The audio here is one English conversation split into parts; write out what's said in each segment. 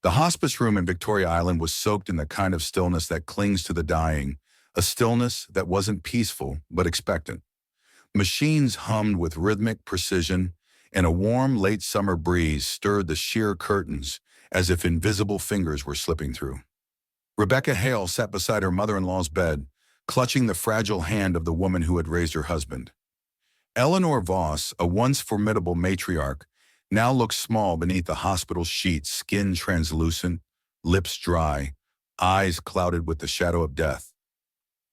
The hospice room in Victoria Island was soaked in the kind of stillness that clings to the dying, a stillness that wasn't peaceful but expectant. Machines hummed with rhythmic precision, and a warm late summer breeze stirred the sheer curtains as if invisible fingers were slipping through. Rebecca Hale sat beside her mother-in-law's bed, clutching the fragile hand of the woman who had raised her husband. Eleanor Voss, a once formidable matriarch, now looked small beneath the hospital sheets, skin translucent, lips dry, eyes clouded with the shadow of death.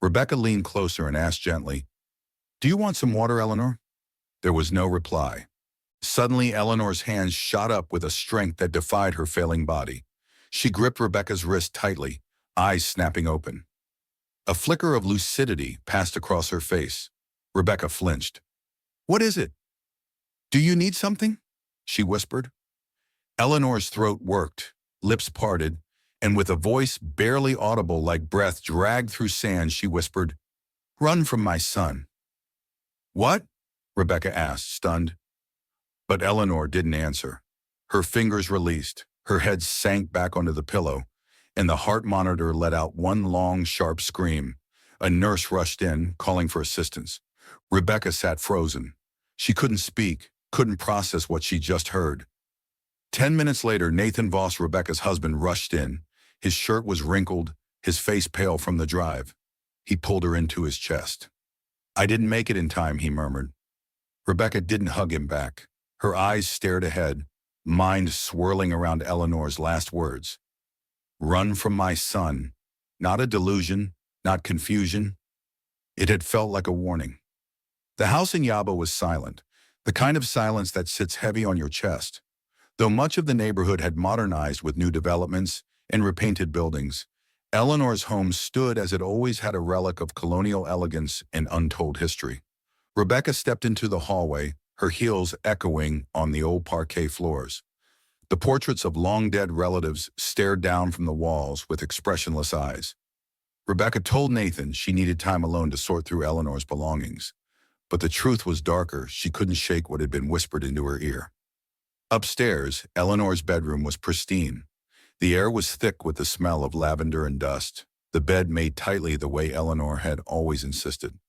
Rebecca leaned closer and asked gently, "Do you want some water, Eleanor?" There was no reply. Suddenly, Eleanor's hands shot up with a strength that defied her failing body. She gripped Rebecca's wrist tightly, eyes snapping open. A flicker of lucidity passed across her face. Rebecca flinched. "What is it? Do you need something?" she whispered. Eleanor's throat worked, lips parted, and with a voice barely audible like breath dragged through sand, she whispered, "Run from my son." "What?" Rebecca asked, stunned. But Eleanor didn't answer. Her fingers released, her head sank back onto the pillow, and the heart monitor let out one long, sharp scream. A nurse rushed in, calling for assistance. Rebecca sat frozen. She couldn't speak, couldn't process what she just heard. 10 minutes later, Nathan Voss, Rebecca's husband, rushed in. His shirt was wrinkled, his face pale from the drive. He pulled her into his chest. "I didn't make it in time," he murmured. Rebecca didn't hug him back. Her eyes stared ahead, mind swirling around Eleanor's last words. "Run from my son." Not a delusion, not confusion. It had felt like a warning. The house in Yaba was silent, the kind of silence that sits heavy on your chest. Though much of the neighborhood had modernized with new developments and repainted buildings, Eleanor's home stood as it always had, a relic of colonial elegance and untold history. Rebecca stepped into the hallway, her heels echoing on the old parquet floors. The portraits of long-dead relatives stared down from the walls with expressionless eyes. Rebecca told Nathan she needed time alone to sort through Eleanor's belongings. But the truth was darker. She couldn't shake what had been whispered into her ear. Upstairs, Eleanor's bedroom was pristine. The air was thick with the smell of lavender and dust, the bed made tightly the way Eleanor had always insisted.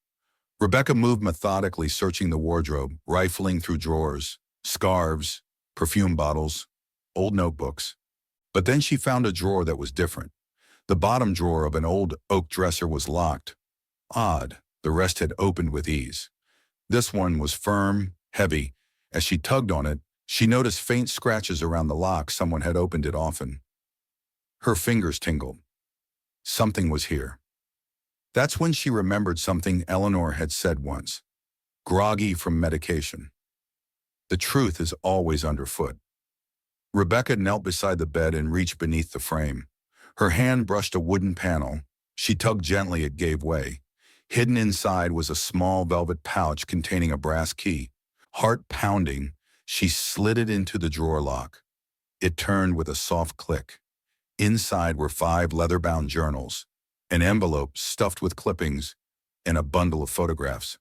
Rebecca moved methodically, searching the wardrobe, rifling through drawers, scarves, perfume bottles, old notebooks. But then she found a drawer that was different. The bottom drawer of an old oak dresser was locked. Odd, the rest had opened with ease. This one was firm, heavy. As she tugged on it, she noticed faint scratches around the lock. Someone had opened it often. Her fingers tingled. Something was here. That's when she remembered something Eleanor had said once. Groggy from medication. The truth is always underfoot. Rebecca knelt beside the bed and reached beneath the frame. Her hand brushed a wooden panel. She tugged gently, it gave way. Hidden inside was a small velvet pouch containing a brass key. Heart pounding, she slid it into the drawer lock. It turned with a soft click. Inside were 5 leather-bound journals, an envelope stuffed with clippings, and a bundle of photographs.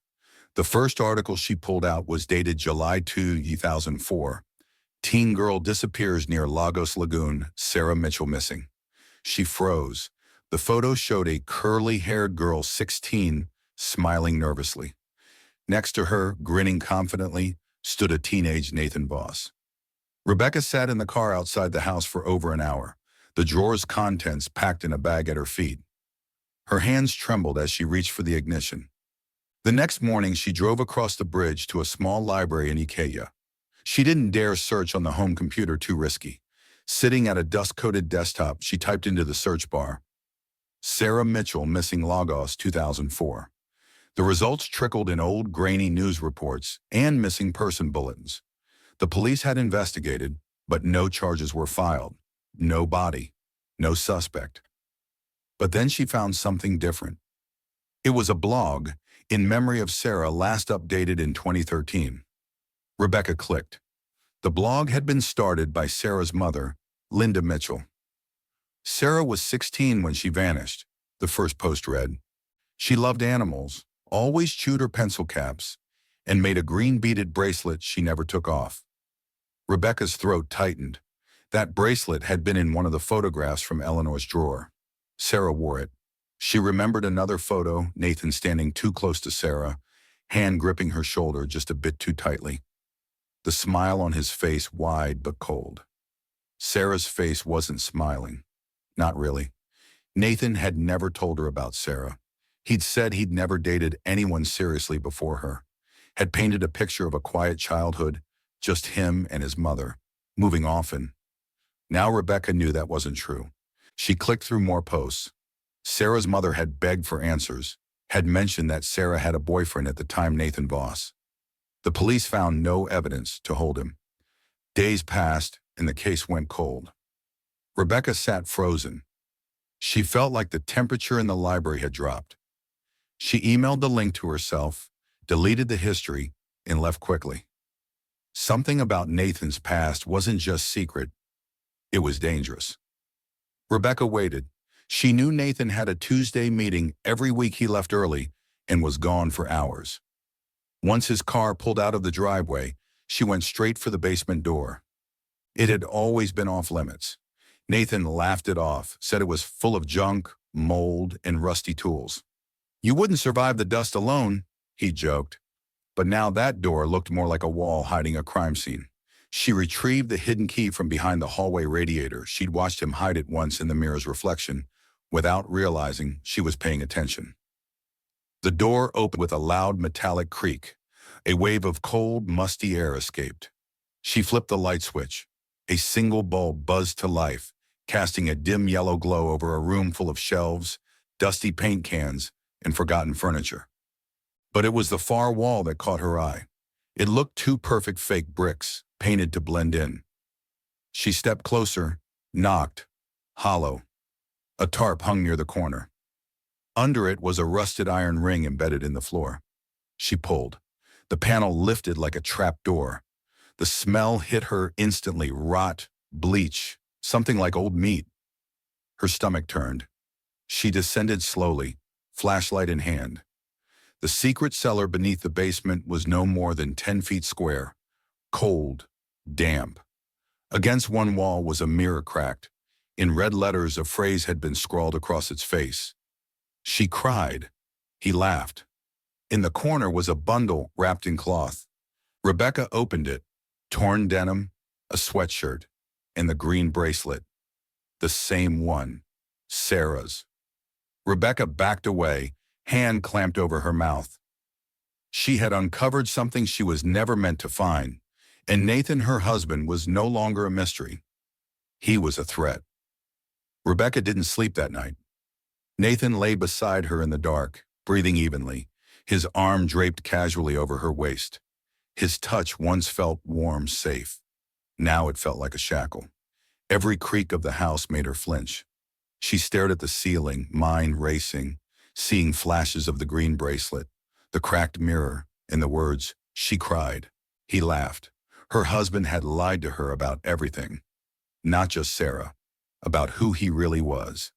The first article she pulled out was dated July 2, 2004. Teen girl disappears near Lagos Lagoon, Sarah Mitchell missing. She froze. The photo showed a curly-haired girl, 16, smiling nervously. Next to her, grinning confidently, stood a teenage Nathan Voss. Rebecca sat in the car outside the house for over an hour, the drawer's contents packed in a bag at her feet. Her hands trembled as she reached for the ignition. The next morning, she drove across the bridge to a small library in Ikeja. She didn't dare search on the home computer, too risky. Sitting at a dust-coated desktop, she typed into the search bar, "Sarah Mitchell missing Lagos 2004. The results trickled in old grainy news reports and missing person bulletins. The police had investigated, but no charges were filed. No body, no suspect. But then she found something different. It was a blog in memory of Sarah, last updated in 2013. Rebecca clicked. The blog had been started by Sarah's mother, Linda Mitchell. Sarah was 16 when she vanished, the first post read. She loved animals, always chewed her pencil caps, and made a green beaded bracelet she never took off. Rebecca's throat tightened. That bracelet had been in one of the photographs from Eleanor's drawer. Sarah wore it. She remembered another photo, Nathan standing too close to Sarah, hand gripping her shoulder just a bit too tightly. The smile on his face wide but cold. Sarah's face wasn't smiling. Not really. Nathan had never told her about Sarah. He'd said he'd never dated anyone seriously before her, had painted a picture of a quiet childhood, just him and his mother, moving often. Now Rebecca knew that wasn't true. She clicked through more posts. Sarah's mother had begged for answers, had mentioned that Sarah had a boyfriend at the time, Eleanor Voss. The police found no evidence to hold him. Days passed, and the case went cold. Rebecca sat frozen. She felt like the temperature in the library had dropped. She emailed the link to herself, deleted the history, and left quickly. Something about Nathan's past wasn't just secret, it was dangerous. Rebecca waited. She knew Nathan had a Tuesday meeting every week. He left early and was gone for hours. Once his car pulled out of the driveway, she went straight for the basement door. It had always been off limits. Nathan laughed it off, said it was full of junk, mold, and rusty tools. "You wouldn't survive the dust alone," he joked. But now that door looked more like a wall hiding a crime scene. She retrieved the hidden key from behind the hallway radiator. She'd watched him hide it once in the mirror's reflection, without realizing she was paying attention. The door opened with a loud metallic creak. A wave of cold, musty air escaped. She flipped the light switch. A single bulb buzzed to life, casting a dim yellow glow over a room full of shelves, dusty paint cans, and forgotten furniture. But it was the far wall that caught her eye. It looked two perfect fake bricks, painted to blend in. She stepped closer, knocked. Hollow. A tarp hung near the corner. Under it was a rusted iron ring embedded in the floor. She pulled. The panel lifted like a trap door. The smell hit her instantly, rot, bleach, something like old meat. Her stomach turned. She descended slowly, flashlight in hand. The secret cellar beneath the basement was no more than 10 feet square, cold, damp. Against one wall was a mirror cracked. In red letters, a phrase had been scrawled across its face. She cried. He laughed. In the corner was a bundle wrapped in cloth. Rebecca opened it. Torn denim, a sweatshirt, and the green bracelet. The same one. Sarah's. Rebecca backed away, hand clamped over her mouth. She had uncovered something she was never meant to find, and Nathan, her husband, was no longer a mystery. He was a threat. Rebecca didn't sleep that night. Nathan lay beside her in the dark, breathing evenly, his arm draped casually over her waist. His touch once felt warm, safe. Now it felt like a shackle. Every creak of the house made her flinch. She stared at the ceiling, mind racing, seeing flashes of the green bracelet, the cracked mirror, and the words, "She cried." He laughed. Her husband had lied to her about everything. Not just Sarah, about who he really was.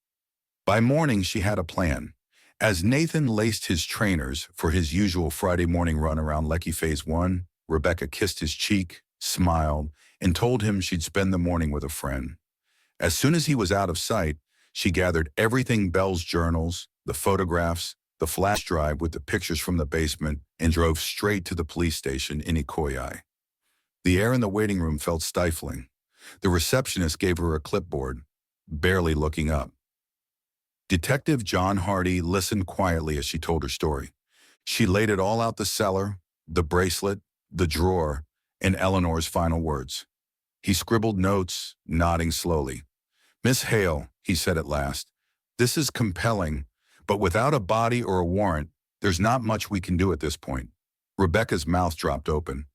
By morning, she had a plan. As Nathan laced his trainers for his usual Friday morning run around Lekki Phase 1, Rebecca kissed his cheek, smiled, and told him she'd spend the morning with a friend. As soon as he was out of sight, she gathered everything: Belle's journals, the photographs, the flash drive with the pictures from the basement, and drove straight to the police station in Ikoyi. The air in the waiting room felt stifling. The receptionist gave her a clipboard, barely looking up. Detective John Hardy listened quietly as she told her story. She laid it all out: the cellar, the bracelet, the drawer, and Eleanor's final words. He scribbled notes, nodding slowly. "Miss Hale," he said at last, "this is compelling, but without a body or a warrant, there's not much we can do at this point." Rebecca's mouth dropped open.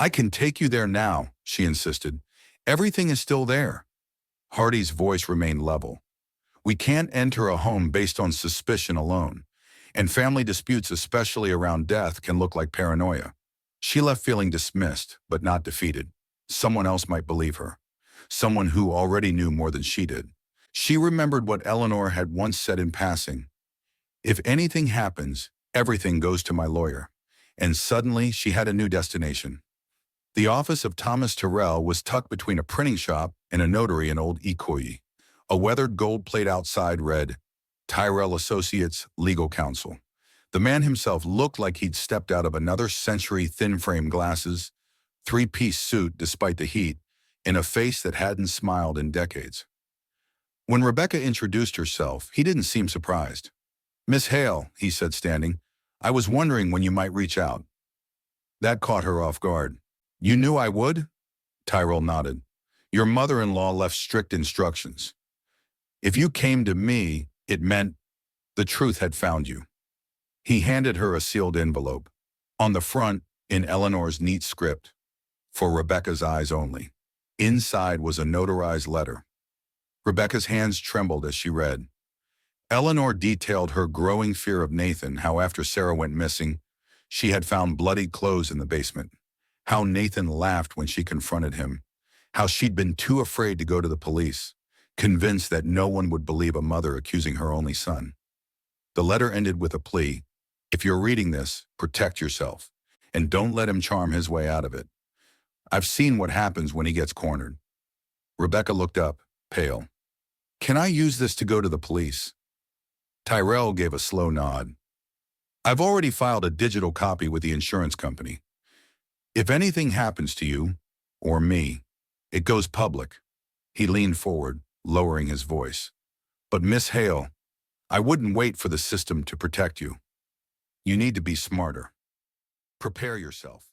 "I can take you there now," she insisted. "Everything is still there." Hardy's voice remained level. "We can't enter a home based on suspicion alone, and family disputes, especially around death, can look like paranoia." She left feeling dismissed, but not defeated. Someone else might believe her. Someone who already knew more than she did. She remembered what Eleanor had once said in passing. "If anything happens, everything goes to my lawyer." And suddenly she had a new destination. The office of Thomas Tyrrell was tucked between a printing shop and a notary in Old Ikoyi. A weathered gold plate outside read, Tyrell Associates, Legal Counsel. The man himself looked like he'd stepped out of another century, thin-frame glasses, three-piece suit despite the heat, and a face that hadn't smiled in decades. When Rebecca introduced herself, he didn't seem surprised. "Miss Hale," he said, standing, "I was wondering when you might reach out." That caught her off guard. "You knew I would?" Tyrell nodded. "Your mother-in-law left strict instructions. If you came to me, it meant the truth had found you." He handed her a sealed envelope. On the front, in Eleanor's neat script, "For Rebecca's eyes only." Inside was a notarized letter. Rebecca's hands trembled as she read. Eleanor detailed her growing fear of Nathan, how after Sarah went missing, she had found bloody clothes in the basement, how Nathan laughed when she confronted him, how she'd been too afraid to go to the police, convinced that no one would believe a mother accusing her only son. The letter ended with a plea: "If you're reading this, protect yourself, and don't let him charm his way out of it. I've seen what happens when he gets cornered." Rebecca looked up, pale. "Can I use this to go to the police?" Tyrell gave a slow nod. "I've already filed a digital copy with the insurance company. If anything happens to you, or me, it goes public." He leaned forward, lowering his voice. "But Miss Hale, I wouldn't wait for the system to protect you. You need to be smarter. Prepare yourself."